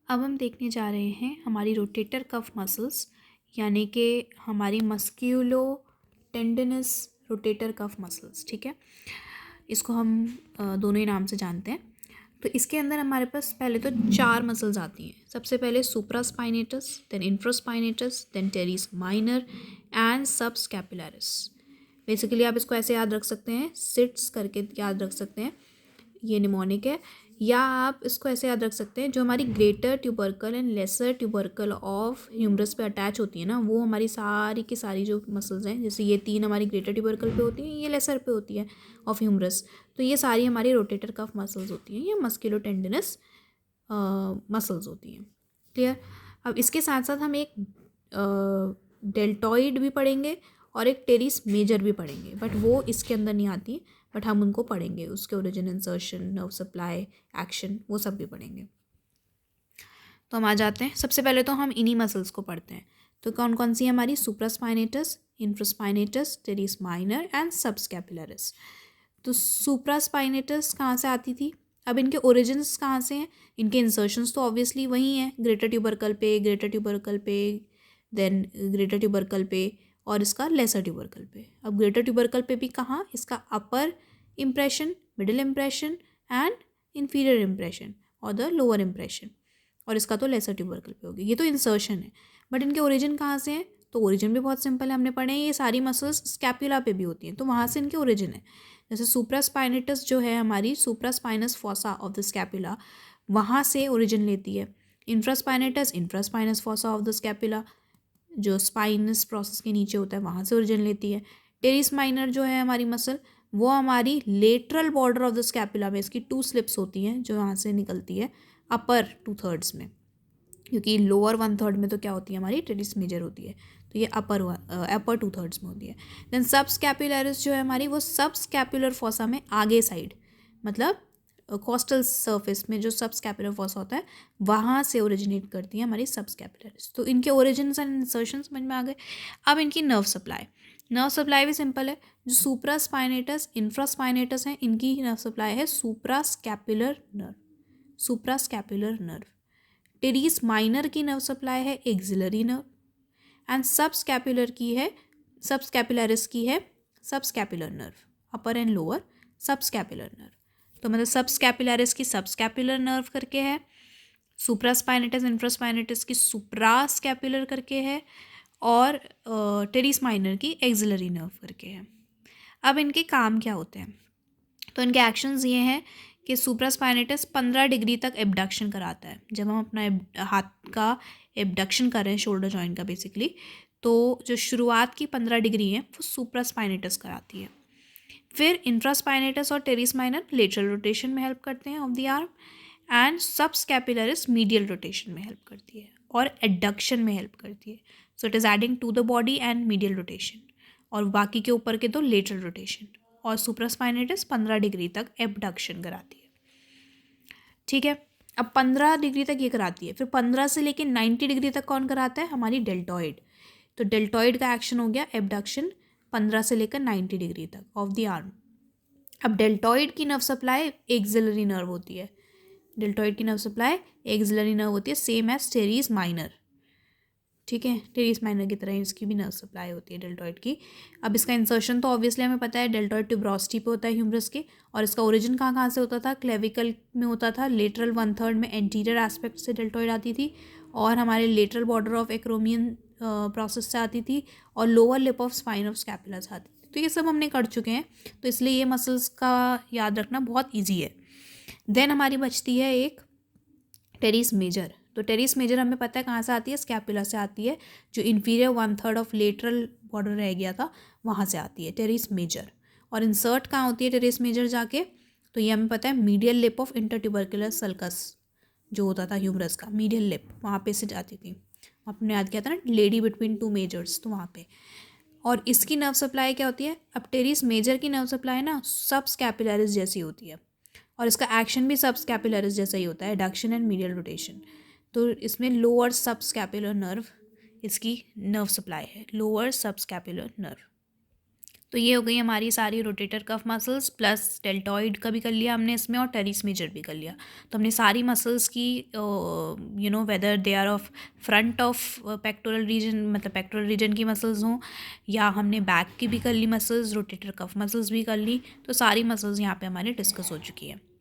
अब हम देखने जा रहे हैं हमारी रोटेटर कफ मसल्स, यानी कि हमारी मस्क्यूलो टेंडनस रोटेटर कफ मसल्स। ठीक है, इसको हम दोनों ही नाम से जानते हैं। तो इसके अंदर हमारे पास पहले तो 4 मसल्स आती हैं। सबसे पहले supraspinatus, then infraspinatus, then teres minor and subscapularis. Basically आप इसको ऐसे याद रख सकते हैं, सिट्स करके याद रख सकते हैं, ये निमोनिक है। या आप इसको ऐसे याद रख सकते हैं, जो हमारी greater tubercle and lesser tubercle of humerus पे अटैच होती है ना, वो हमारी सारी की सारी जो मसल्स हैं, जैसे ये 3 हमारी ग्रेटर ट्यूबरकल पे होती हैं, ये लेसर पे होती है ऑफ ह्यूमरस, तो ये सारी हमारी रोटेटर कफ मसल्स होती हैं, ये मस्कुलोटेंडिनस मसल्स होती हैं। क्लियर। अब इसके साथ साथ हम एक डेल्टॉइड भी पढ़ेंगे और एक टेरिस मेजर भी पढ़ेंगे, बट वो इसके अंदर नहीं आती, बट हम उनको पढ़ेंगे, उसके origin, insertion, nerve supply, action, वो सब भी पढ़ेंगे। तो हम आ जाते हैं, सबसे पहले तो हम इन्हीं मसल्स को पढ़ते हैं। तो कौन कौन सी है हमारी? Supraspinatus, infraspinatus, terrace minor and subscapularis. तो सुप्रास्पाइनेटस कहाँ से आती थी? अब इनके ओरिजिन्स कहाँ से हैं? इनके इंसर्शंस तो ऑब्वियसली वही हैं, ग्रेटर ट्यूबरकल पे, ग्रेटर ट्यूबरकल पे, देन ग्रेटर ट्यूबरकल पे, और इसका लेसर ट्यूबरकल पे। अब ग्रेटर ट्यूबरकल पे भी कहाँ? इसका upper impression, middle impression and inferior impression और द लोअर इम्प्रेशन, और इसका तो लेसर ट्यूबरकल पे होगी। ये तो इंसर्शन है, बट इनके ओरिजिन कहाँ से हैं? तो ओरिजिन भी बहुत सिंपल है, हमने पढ़े हैं, ये सारी मसल्स स्कैपुला पे भी होती हैं, तो वहाँ से इनके ओरिजिन है। जैसे सुप्रास्पाइनेटस जो है हमारी, सुप्रास्पाइनस फॉसा ऑफ द स्कैपुला, वहाँ से ओरिजिन लेती है। Infraspinatus, infraspinous fossa of the scapula, जो स्पाइनस प्रोसेस के नीचे होता है, वहाँ से ओरिजिन लेती है। टेरिस माइनर जो है हमारी मसल, वो हमारी lateral border of the scapula में, इसकी 2 स्लिप्स होती हैं जो यहाँ से निकलती है अपर 2/3 में, क्योंकि लोअर 1/3 में तो क्या होती है हमारी? टेरिस मेजर होती है, तो ये अपर 2/3 में होती है। देन सब स्कैपुलरिस जो है हमारी, वो सब स्कैपुलर फॉसा में आगे साइड, मतलब कोस्टल सरफेस में जो सब स्कैपुलर फॉसा होता है, वहाँ से ओरिजिनेट करती है हमारी सब स्कैपुलरिस। तो इनके ओरिजिन्स एंड इंसर्शन समझ में आ गए। अब इनकी नर्व सप्लाई भी सिंपल है। जो सुप्रास्पाइनेटस, इंफ्रास्पाइनेटस हैं, इनकी नर्व सप्लाई है suprascapular nerve, suprascapular nerve. Teres minor की नर्व सप्लाई है एक्सिलरी नर्व, एंड सबस्कैपुलरिस की है subscapular nerve, upper and lower subscapular nerve. तो मतलब सबस्कैपुलरिस की सबस्कैपुलर नर्व करके है, सुप्रास्पाइनेटस इंफ्रास्पाइनेटस की सुप्रास्कैपुलर करके है, और टेरिस माइनर की एक्सिलरी नर्व करके है। अब इनके काम क्या होते हैं? तो इनके एक्शंस ये हैं कि सुप्रास्पाइनेटस 15 डिग्री तक एबडक्शन कराता है। जब हम अपना हाथ का एबडक्शन कर रहे हैं, शोल्डर जॉइंट का बेसिकली, तो जो शुरुआत की 15 डिग्री है वो सुप्रास्पाइनेटस कराती है। फिर इंफ्रास्पाइनेटस और टेरिस माइनर लेटरल रोटेशन में हेल्प करते हैं of the arm, and subscapularis medial rotation में हेल्प करती है और एडक्शन में हेल्प करती है। So it is adding to the body and medial rotation, और बाकी के ऊपर के तो लेटरल रोटेशन, और सुप्रास्पाइनेटस 15 डिग्री तक एबडक्शन कराती है। ठीक है, अब 15 डिग्री तक ये कराती है, फिर 15 से लेकर 90 डिग्री तक कौन कराता है? हमारी डेल्टॉइड। तो डेल्टॉइड का एक्शन हो गया एबडक्शन 15 से लेकर 90 डिग्री तक ऑफ द आर्म। अब डेल्टॉइड की नर्व सप्लाई एक्सिलरी नर्व होती है, डेल्टॉइड की नर्व सप्लाई एक्सिलरी नर्व होती है, सेम एज टेरिस माइनर। ठीक है, टेरिस माइनर की तरह इसकी भी नर्व सप्लाई होती है डेल्टॉइड की। अब इसका इंसर्शन तो ऑब्वियसली हमें पता है, डेल्टॉइड ट्यूब्रोसिटी पे होता है ह्यूमरस के, और इसका ओरिजिन कहाँ कहाँ से होता था? क्लेविकल में होता था, लेटरल 1/3 में एंटीरियर एस्पेक्ट से डेल्टॉइड आती थी, और हमारे lateral border of acromion process से आती थी, और lower lip of spine of scapula से आती थी। तो ये सब हमने कर चुके हैं, तो इसलिए ये मसल्स का याद रखना बहुत ईजी है। देन हमारी बचती है एक टेरिस मेजर। तो टेरिस मेजर हमें पता है कहाँ से आती है? स्कैपुला से आती है, जो इन्फीरियर 1/3 ऑफ लेटरल बॉर्डर रह गया था वहाँ से आती है टेरिस मेजर। और इंसर्ट कहाँ होती है टेरिस मेजर जाके? तो ये हमें पता है मीडियल लिप ऑफ इंटरट्यूबरकुलर सल्कस जो होता था ह्यूमरस का, मीडियल लिप, वहाँ पे से जाती थी। आपने याद किया था ना, लेडी बिटवीन 2 मेजर्स, तो वहाँ पे। और इसकी नर्व सप्लाई क्या होती है? अब टेरिस मेजर की नर्व सप्लाई ना सब स्कैपुलरिस जैसी होती है, और इसका एक्शन भी सब स्कैपुलरिस जैसा ही होता है, एडक्शन एंड मीडियल रोटेशन। तो इसमें लोअर सब स्कैपुलर नर्व इसकी नर्व सप्लाई है, लोअर सब स्कैपुलर नर्व। तो ये हो गई हमारी सारी rotator cuff muscles, plus deltoid का भी कर लिया हमने इसमें और टेरिस मेजर भी कर लिया। तो हमने सारी मसल्स की whether they are of front of pectoral region, मतलब पेक्टोरल रीजन की मसल्स हों, या हमने बैक की भी कर ली मसल्स, रोटेटर कफ मसल्स भी कर ली। तो सारी मसल्स यहाँ पे हमारी डिस्कस हो चुकी है।